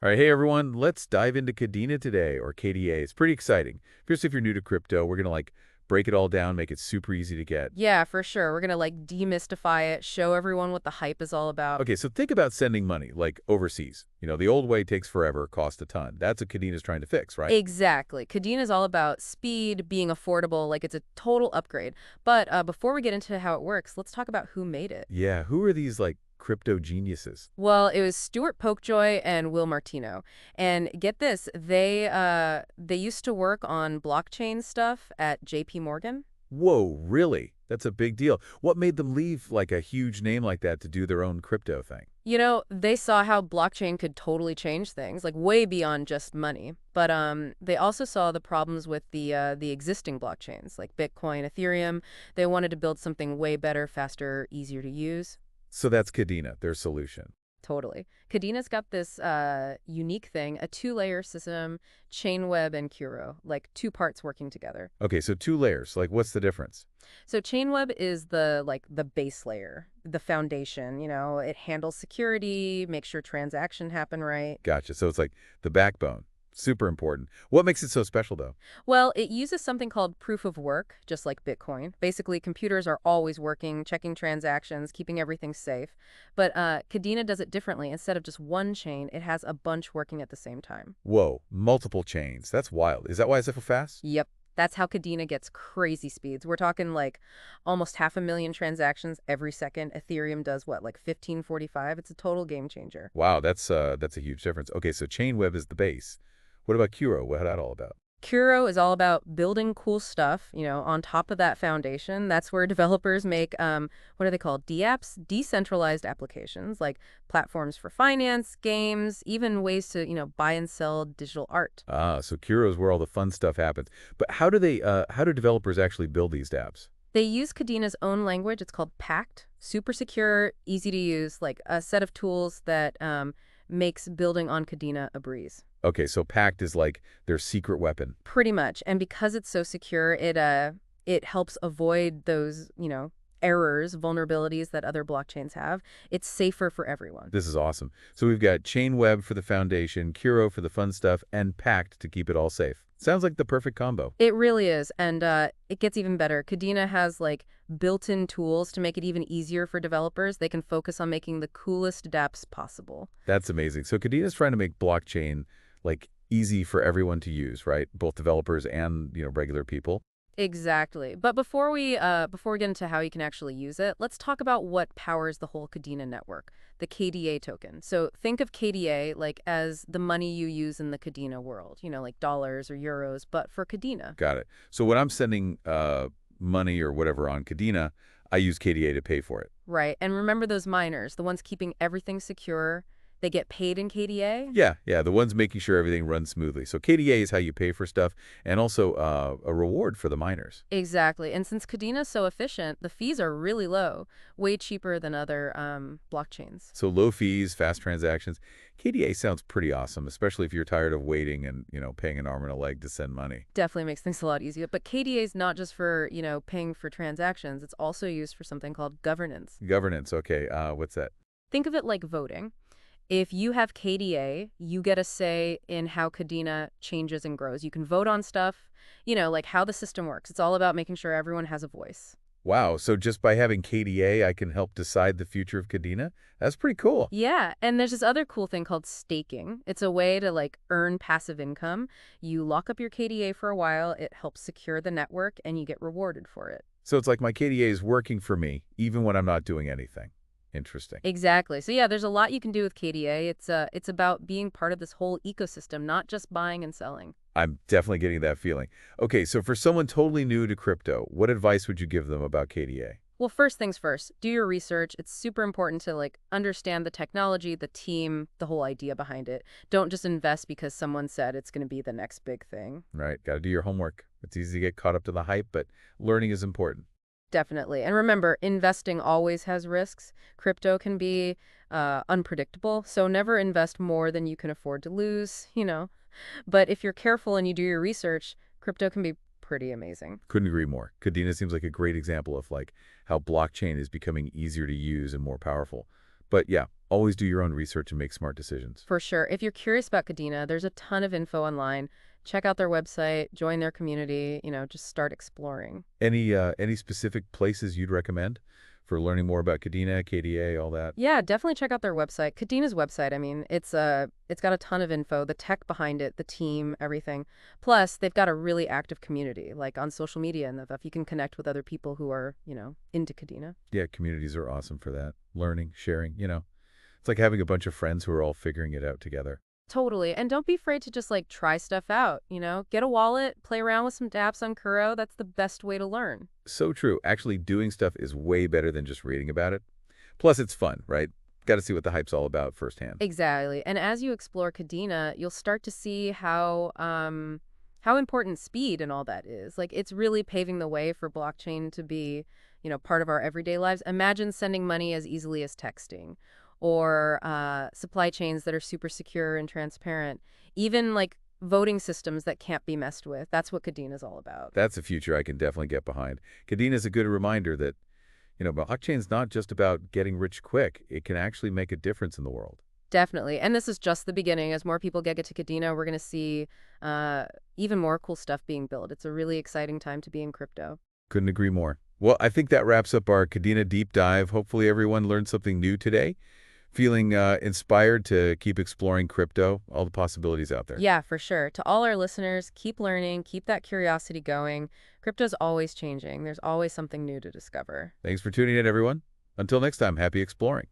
All right, hey everyone, let's dive into Kadena today, or KDA. It's pretty exciting. First, if you're new to crypto, we're gonna break it all down, make it super easy to get. Yeah, for sure. We're gonna demystify it, show everyone what the hype is all about. Okay, so think about sending money, like overseas. The old way takes forever, costs a ton. That's what Kadena's trying to fix, right? Exactly. Kadena is all about speed, being affordable, like it's a total upgrade. But before we get into how it works, let's talk about who made it. Yeah, who are these crypto geniuses? Well, it was Stuart Pokejoy and Will Martino. And get this, they used to work on blockchain stuff at JP Morgan. Whoa, really? That's a big deal. What made them leave a huge name like that to do their own crypto thing? You know, they saw how blockchain could totally change things, like way beyond just money. But they also saw the problems with the existing blockchains, like Bitcoin, Ethereum. They wanted to build something way better, faster, easier to use. So that's Kadena, their solution. Totally. Kadena's got this unique thing, a two-layer system, Chainweb and Kuro, like two parts working together. Okay, so two layers. What's the difference? So Chainweb is the base layer, the foundation, it handles security, makes sure transaction happen right. Gotcha. So it's like the backbone. Super important. What makes it so special, though? Well, it uses something called proof of work, just like Bitcoin. Basically, computers are always working, checking transactions, keeping everything safe. But Kadena does it differently. Instead of just one chain, it has a bunch working at the same time. Whoa, multiple chains. That's wild. Is that why it's so fast? Yep. That's how Kadena gets crazy speeds. We're talking almost 500,000 transactions every second. Ethereum does what, like 1545? It's a total game changer. Wow, that's a huge difference. Okay, so Chainweb is the base. What about Kuro? What's that all about? Kuro is all about building cool stuff, on top of that foundation. That's where developers make, what are they called? dApps, decentralized applications, like platforms for finance, games, even ways to, buy and sell digital art. Ah, so Kuro is where all the fun stuff happens. But how do developers actually build these dApps? They use Kadena's own language. It's called Pact. Super secure, easy to use, like a set of tools that makes building on Kadena a breeze. Okay, so Pact is like their secret weapon. Pretty much. And because it's so secure, it helps avoid those, errors, vulnerabilities that other blockchains have. It's safer for everyone. This is awesome. So we've got Chainweb for the foundation, Kuro for the fun stuff, and Pact to keep it all safe. Sounds like the perfect combo. It really is. And it gets even better. Kadena has built-in tools to make it even easier for developers. They can focus on making the coolest dApps possible. That's amazing. So Kadena's trying to make blockchain easy for everyone to use, right? Both developers and, regular people. Exactly. But before we get into how you can actually use it, let's talk about what powers the whole Kadena network, the KDA token. So think of KDA as the money you use in the Kadena world, like dollars or euros, but for Kadena. Got it. So when I'm sending money or whatever on Kadena, I use KDA to pay for it. Right. And remember those miners, the ones keeping everything secure, they get paid in KDA? Yeah, the ones making sure everything runs smoothly. So KDA is how you pay for stuff, and also a reward for the miners. Exactly. And since Kadena is so efficient, the fees are really low, way cheaper than other blockchains. So low fees, fast transactions. KDA sounds pretty awesome, especially if you're tired of waiting and, paying an arm and a leg to send money. Definitely makes things a lot easier. But KDA is not just for, paying for transactions. It's also used for something called governance. Governance, okay. What's that? Think of it like voting. If you have KDA, you get a say in how Kadena changes and grows. You can vote on stuff, like how the system works. It's all about making sure everyone has a voice. Wow, so just by having KDA, I can help decide the future of Kadena? That's pretty cool. Yeah, and there's this other cool thing called staking. It's a way to earn passive income. You lock up your KDA for a while, it helps secure the network, and you get rewarded for it. So it's like my KDA is working for me, even when I'm not doing anything. Interesting. Exactly. So yeah, there's a lot you can do with KDA. It's about being part of this whole ecosystem, not just buying and selling. I'm definitely getting that feeling. Okay, so for someone totally new to crypto, what advice would you give them about KDA? Well, first things first, do your research. It's super important to understand the technology, the team, the whole idea behind it. Don't just invest because someone said it's going to be the next big thing. Right, got to do your homework. It's easy to get caught up to the hype, but learning is important. Definitely. And remember, investing always has risks. Crypto can be unpredictable, so never invest more than you can afford to lose. But if you're careful and you do your research, crypto can be pretty amazing. Couldn't agree more. Kadena seems like a great example of how blockchain is becoming easier to use and more powerful. But yeah, Always do your own research and make smart decisions. For sure. If you're curious about Kadena, there's a ton of info online. Check out their website, join their community, just start exploring. Any specific places you'd recommend for learning more about Kadena, KDA, all that? Yeah, definitely check out their website. Kadena's website, I mean, it's got a ton of info, the tech behind it, the team, everything. Plus, they've got a really active community, like on social media and stuff. You can connect with other people who are, into Kadena. Yeah, communities are awesome for that. Learning, sharing. It's like having a bunch of friends who are all figuring it out together. Totally. And don't be afraid to just like try stuff out. Get a wallet, play around with some dApps on Kuro. That's the best way to learn. So true. Actually doing stuff is way better than just reading about it. Plus, it's fun, right? Got to see what the hype's all about firsthand. Exactly. And as you explore Kadena, you'll start to see how important speed and all that is. Like it's really paving the way for blockchain to be, part of our everyday lives. Imagine sending money as easily as texting, or supply chains that are super secure and transparent. Even like voting systems that can't be messed with. That's what Kadena is all about. That's a future I can definitely get behind. Kadena is a good reminder that, blockchain's not just about getting rich quick. It can actually make a difference in the world. Definitely. And this is just the beginning. As more people get to Kadena, we're going to see even more cool stuff being built. It's a really exciting time to be in crypto. Couldn't agree more. Well, I think that wraps up our Kadena deep dive. Hopefully everyone learned something new today. Feeling inspired to keep exploring crypto, all the possibilities out there. Yeah, for sure. To all our listeners, keep learning, keep that curiosity going. Crypto's always changing. There's always something new to discover. Thanks for tuning in, everyone. Until next time, happy exploring.